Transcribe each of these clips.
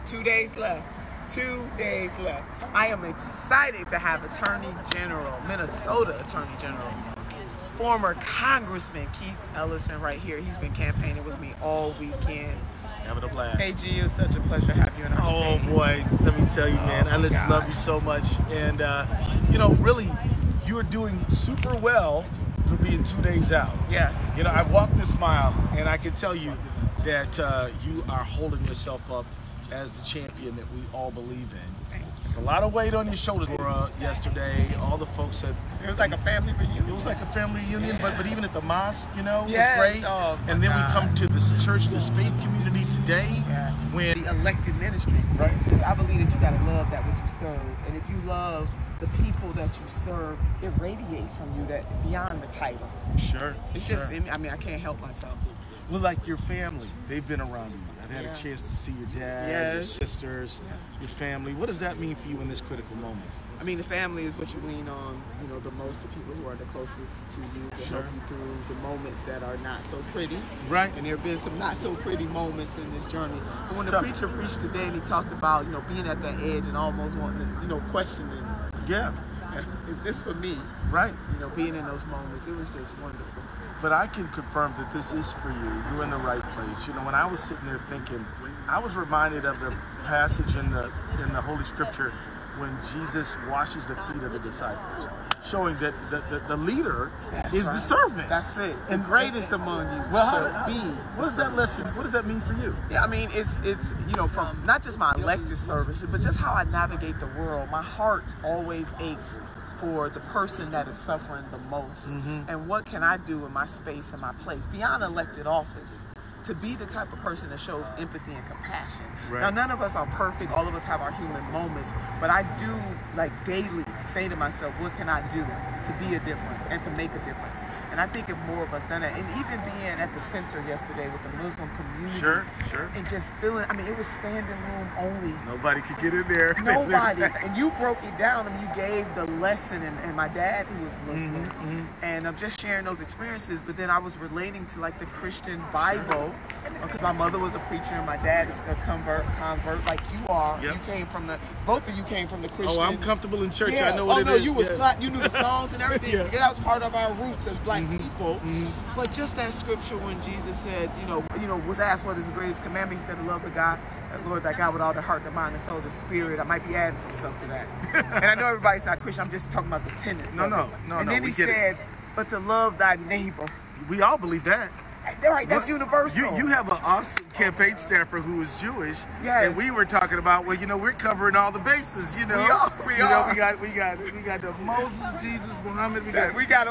2 days left. 2 days left. I am excited to have Attorney General, Minnesota Attorney General, former Congressman Keith Ellison right here. He's been campaigning with me all weekend. Having a blast. AG, it was such a pleasure to have you in our state. Oh boy, let me tell you, man, I just love you so much. And you know, really, you're doing super well for being 2 days out. Yes. You know, I've walked this mile, and I can tell you that you are holding yourself up as the champion that we all believe in. It's a lot of weight on your shoulders. Yesterday, all the folks had. It was like a family reunion. It was like a family reunion, yeah. but even at the mosque, you know, yes. it's great. Oh, and then we come to this church, this faith community today. Yes. When the elected ministry, right? Because I believe that you gotta love that which you serve, and if you love the people that you serve, it radiates from you that beyond the title. Sure. It's just, I mean, I can't help myself. Well, like your family, they've been around you. I've had yeah. a chance to see your dad, yes. your sisters, your family. What does that mean for you in this critical moment? I mean, the family is what you lean on, you know, the most, the people who are the closest to you to help you through the moments that are not so pretty. Right. And there have been some not so pretty moments in this journey. But when the preacher preached today and he talked about, you know, being at that edge and almost wanting to, you know, questioning. Yeah. This for me. Right. You know, being in those moments, it was just wonderful. But I can confirm that this is for you. You're in the right place. You know, when I was sitting there thinking, I was reminded of the passage in the Holy Scripture when Jesus washes the feet of the disciples, showing that the leader is the servant. That's it. And greatest among you shall be. What is that lesson? What does that mean for you? Yeah, I mean, it's you know, from not just my elected service, but just how I navigate the world. My heart always aches for the person that is suffering the most. And what can I do in my space and my place beyond elected office to be the type of person that shows empathy and compassion. Right. Now, none of us are perfect. All of us have our human moments, but I do, like, daily say to myself, what can I do to be a difference and to make a difference? And I think if more of us done that, and even being at the center yesterday with the Muslim community, sure. and just feeling, I mean, it was standing room only. Nobody could get in there. Nobody. And you broke it down and you gave the lesson, and my dad, who is Muslim, and I'm just sharing those experiences, but then I was relating to, like, the Christian Bible, because my mother was a preacher and my dad is a convert like you are. Yep. You came from both of you came from the Christian. Oh, I'm comfortable in church. Yeah. I know what it is. You was you knew the songs and everything. Yeah. That was part of our roots as black people. But just that scripture when Jesus said, you know, was asked what is the greatest commandment, he said to love the Lord thy God with all the heart, the mind, the soul, the spirit. I might be adding some stuff to that. And I know everybody's not Christian. I'm just talking about the tenets. No. And then he said, but to love thy neighbor. We all believe that. Right, that's universal. You have an awesome campaign staffer who is Jewish, yes. And we were talking about, well, you know, we're covering all the bases. You know, we got the Moses, Jesus, Muhammad. We got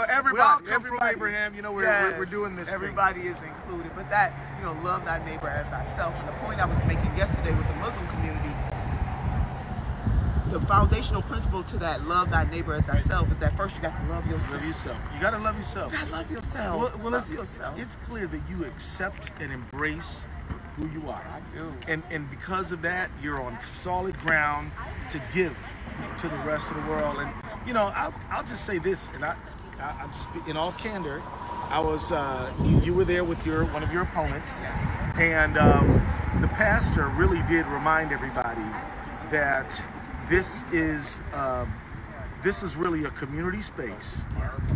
everybody. We all come from Abraham. You know, we're doing this. Everybody is included, but that, you know, love thy neighbor as thyself. And the point I was making yesterday with the Muslim community, the foundational principle to that love thy neighbor as thyself is that first you got to love yourself. Love yourself. You got to love yourself. You got to love yourself. Well, love yourself. It's clear that you accept and embrace who you are. I do. And because of that, you're on solid ground to give to the rest of the world. And you know, I'll just say this, and I'll just be in all candor. I was you were there with one of your opponents, yes. And the pastor really did remind everybody that this is really a community space,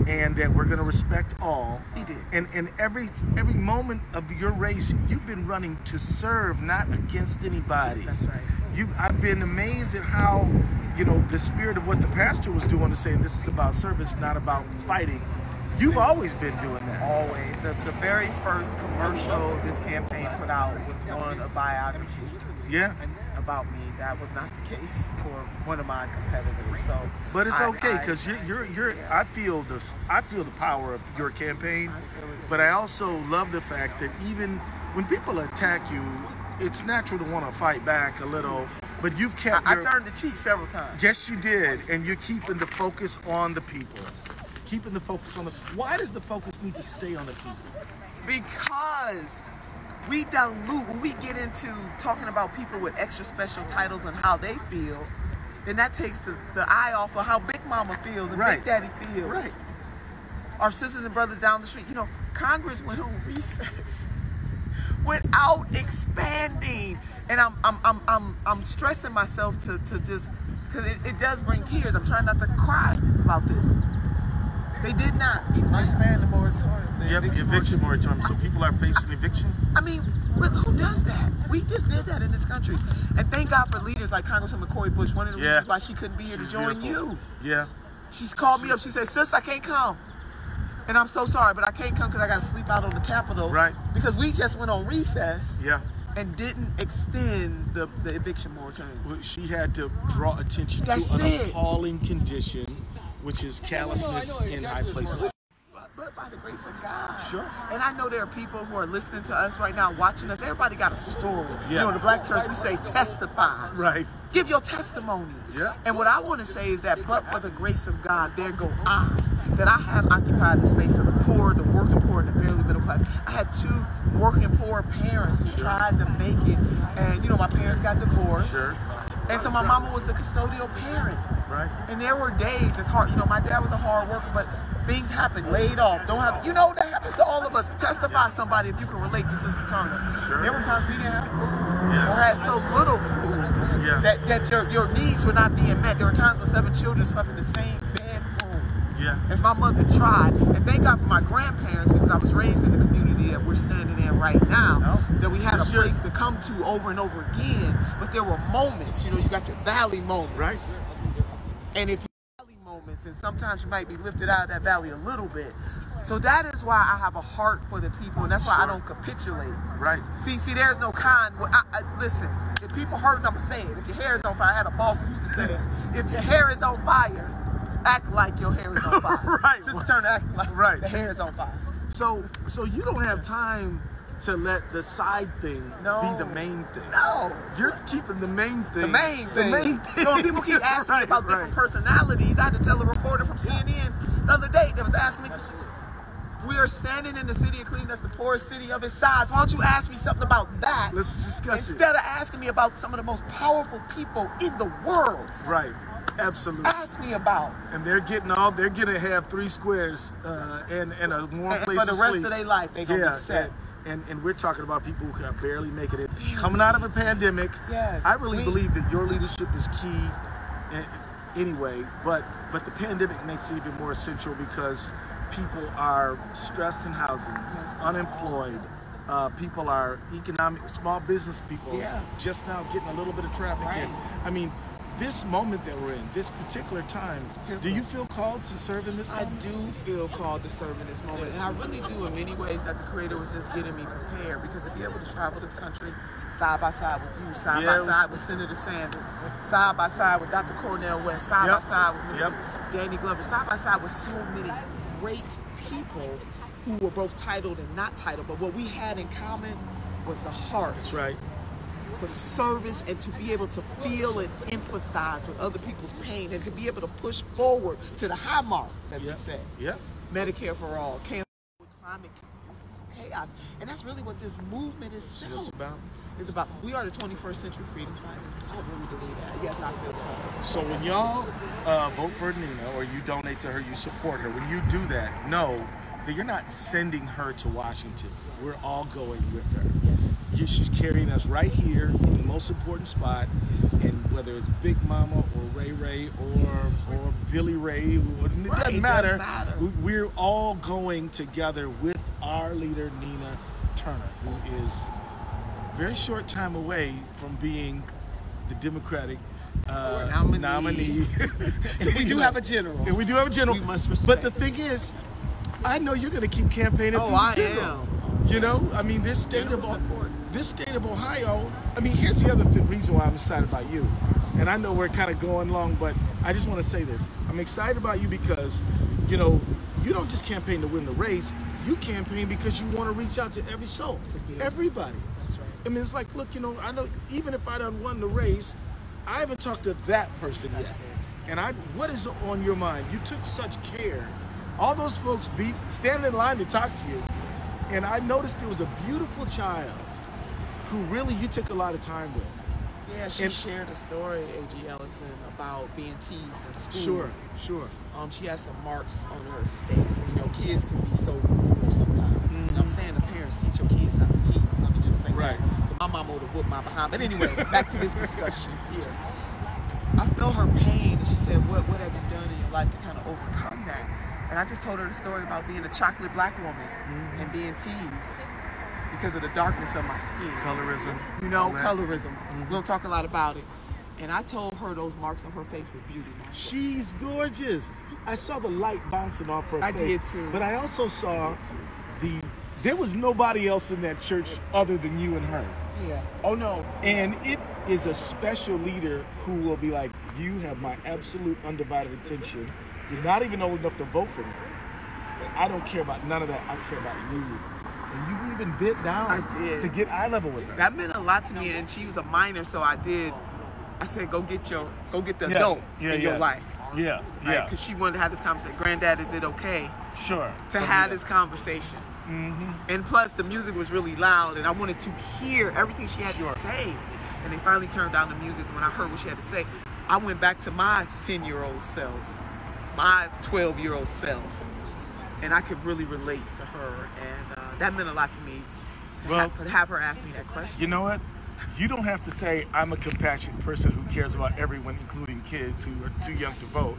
and that we're going to respect all. He did. And every moment of your race, you've been running to serve, not against anybody. That's right. I've been amazed at how, you know, the spirit of what the pastor was doing to say this is about service, not about fighting. You've always been doing that. Always. The very first commercial this campaign put out was one, a biography. Yeah. About me. That was not the case for one of my competitors. So, but it's okay because you're. I feel the power of your campaign, but I also love the fact that even when people attack you, it's natural to want to fight back a little. But you've kept. I turned the cheek several times. Yes, you did, and you're keeping the focus on the people. Keeping the focus on the. Why does the focus need to stay on the people? Because we dilute, when we get into talking about people with extra special titles and how they feel, then that takes the eye off of how Big Mama feels and Big Daddy feels. Right. Our sisters and brothers down the street. You know, Congress went on recess. without expanding. And I'm stressing myself to just, because it does bring tears. I'm trying not to cry about this. They did not expand the moratorium. The eviction moratorium. So people are facing eviction? I mean, who does that? We just did that in this country. And thank God for leaders like Congresswoman Cori Bush. One of the reasons why she couldn't be here to join you. Yeah. She's called me up. She said, sis, I can't come. And I'm so sorry, but I can't come because I got to sleep out on the Capitol. Right. Because we just went on recess. Yeah. And didn't extend the eviction moratorium. Well, she had to draw attention to an appalling condition, which is callousness in high places. But by the grace of God. Sure. And I know there are people who are listening to us right now, watching us. Everybody got a story. Yeah. You know, in the black church, we say testify. Right. Give your testimony. Yeah. And what I want to say is that, but for the grace of God, there go I, that I have occupied the space of the poor, the working poor, and the barely middle class. I had 2 working poor parents who tried to make it. And, you know, my parents got divorced. Sure. And so my mama was the custodial parent. Right. And there were days, it's hard, you know, my dad was a hard worker, but things happen, laid off, don't have, you know, that happens to all of us. Testify somebody if you can relate to Sister Turner. Sure. There were times we didn't have food or had so little food that your needs were not being met. There were times when 7 children slept in the same bedroom. Yeah. As my mother tried. And thank God for my grandparents, because I was raised in the community that we're standing in right now, that we had a place to come to over and over again. But there were moments, you know, you got your valley moments. Right. And if you valley moments, and sometimes you might be lifted out of that valley a little bit. So that is why I have a heart for the people, and that's why I don't capitulate. Right. See, there's no listen, if people hurting, I'm going to say it. If your hair is on fire, I had a boss who used to say it. If your hair is on fire, act like your hair is on fire. Right. Sister Turner acting like the hair is on fire. So you don't have time to let the side thing be the main thing. No. You're keeping the main thing. The main thing. The main thing. So when people keep asking me about different personalities, I had to tell a reporter from CNN the other day that was asking me, we are standing in the city of Cleveland, that's the poorest city of its size. Why don't you ask me something about that? Let's discuss instead of asking me about some of the most powerful people in the world. Right. Absolutely. Ask me about. And they're gonna have 3 squares and a warm place to sleep. For the rest of their life, they're gonna be set. And we're talking about people who can barely make it. Coming out of a pandemic, yes, I really believe that your leadership is key anyway, but the pandemic makes it even more essential because people are stressed in housing, unemployed. People are small business people just now getting a little bit of traffic in. I mean, this moment that we're in, this particular time, do you feel called to serve in this moment? I do feel called to serve in this moment, and I really do in many ways that the Creator was just getting me prepared, because to be able to travel this country side by side with you, side by side with Senator Sanders, side by side with Dr. Cornel West, side by side with Mr. Danny Glover, side by side with so many great people who were both titled and not titled, but what we had in common was the heart. That's right. For service, and to be able to feel and empathize with other people's pain, and to be able to push forward to the high mark that we said. Medicare for all, cancer, climate chaos, and that's really what this movement is about. It's about, we are the 21st century freedom fighters. I really believe that. Yes, I feel called. So when y'all vote for Nina, or you donate to her, you support her, when you do that, know that you're not sending her to Washington. We're all going with her. Yes. She's carrying us right here in the most important spot, and whether it's Big Mama or Ray Ray or Billy Ray, it doesn't matter. We're all going together with our leader, Nina Turner, who is a very short time away from being the Democratic nominee. We do have a general. And we do have a general. We must respect. But the thing is, I know you're going to keep campaigning. Oh, I am. You know, I mean, this state of Ohio. I mean, here's the other reason why I'm excited about you. And I know we're kind of going long, but I just want to say this. I'm excited about you because, you know, you don't just campaign to win the race. You campaign because you want to reach out to every soul, everybody. That's right. I mean, it's like, look, you know, I know even if I done won the race, I haven't talked to that person yet. And what is on your mind? You took such care. All those folks standing in line to talk to you. And I noticed there was a beautiful child who really you took a lot of time with. Yeah, she shared a story, AG Ellison, about being teased in school. Sure. She has some marks on her face. And, you know, kids can be so brutal sometimes. You know what I'm saying? The parents teach your kids not to tease. Let me just say Right. My mama would have whooped my behind. But anyway, back to this discussion here. I felt her pain, and she said, what have you done in your life to kind of overcome that? And I just told her the story about being a chocolate black woman and being teased because of the darkness of my skin. Colorism. You know, colorism. We don't talk a lot about it. And I told her those marks on her face were beauty marks. She's gorgeous. I saw the light bouncing off her face. I did too. But I also saw there was nobody else in that church other than you and her. Yeah. Oh, no. And it is a special leader who will be like, you have my absolute undivided attention. You're not even old enough to vote for me. But I don't care about none of that. I care about you. And you even bit down to get eye level with her. That meant a lot to me, and she was a minor, so I said, go get the adult in your life. Yeah, right? Because she wanted to have this conversation. Granddad, is it okay to have this conversation? And plus, the music was really loud, and I wanted to hear everything she had to say. And they finally turned down the music. When I heard what she had to say, I went back to my 10-year-old self, my 12-year-old self, and I could really relate to her. And that meant a lot to me to have her ask me that question. You know what? You don't have to say, I'm a compassionate person who cares about everyone, including kids who are too young to vote.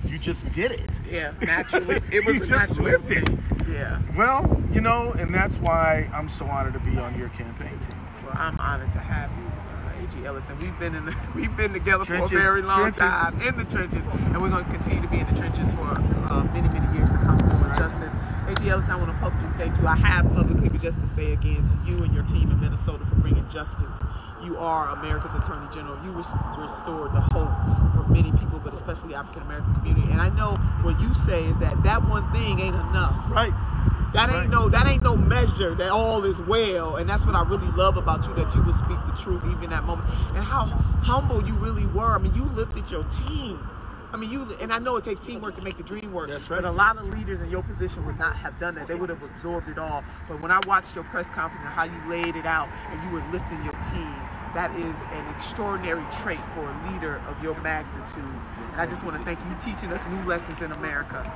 You just did it. Yeah, naturally. It was just lived it. Yeah. Well, you know, and that's why I'm so honored to be on your campaign team. Well, I'm honored to have you, AG Ellison. We've been together for a very long time in the trenches, and we're going to continue to be in the trenches for many, many years to come doing justice. AG Ellison, I want to publicly thank you. I have publicly, but just to say again to you and your team in Minnesota for bringing justice. You are America's Attorney General. You restored the hope for many people, but especially the African American community. And I know what you say is that one thing ain't enough. Right. That ain't no measure that all is well. And that's what I really love about you, that you would speak the truth even in that moment. And how humble you really were. I mean, you lifted your team. I mean, and I know it takes teamwork to make the dream work. That's right. But a lot of leaders in your position would not have done that. They would have absorbed it all. But when I watched your press conference and how you laid it out and you were lifting your team, that is an extraordinary trait for a leader of your magnitude. And I just want to thank you teaching us new lessons in America.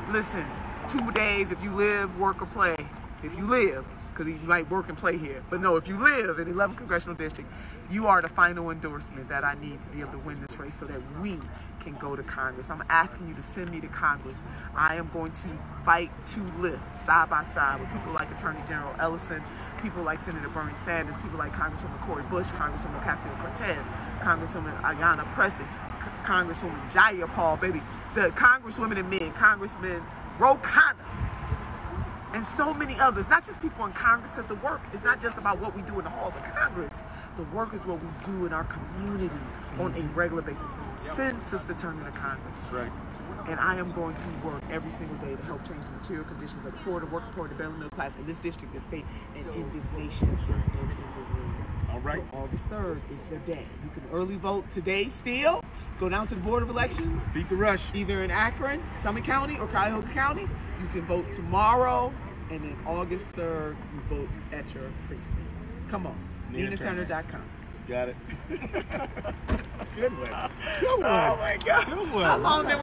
Listen, 2 days, if you live, work, or play, if you live, because you might work and play here. But no, if you live in the 11th Congressional District, you are the final endorsement that I need to be able to win this race so that we can go to Congress. I'm asking you to send me to Congress. I am going to fight to lift side by side with people like Attorney General Ellison, people like Senator Bernie Sanders, people like Congresswoman Cori Bush, Congresswoman Ocasio-Cortez, Congresswoman Ayanna Pressley, Congresswoman Jaya Paul, baby, the Congresswomen and men, Congressman Ro Khanna, and so many others, not just people in Congress, because the work is not just about what we do in the halls of Congress. The work is what we do in our community on a regular basis. Send Sister Turner to Congress. That's right. And I am going to work every single day to help change the material conditions of the poor, the working poor, the barely middle class in this district, this state, and in this nation, and in the world. All right. So August 3rd is the day. You can early vote today still. Go down to the Board of Elections. Beat the rush. Either in Akron, Summit County, or Cuyahoga County. You can vote tomorrow, and then August 3rd, you vote at your precinct. Come on, NinaTurner.com. Got it. Good one. Good one. Oh my God. Good one. How long did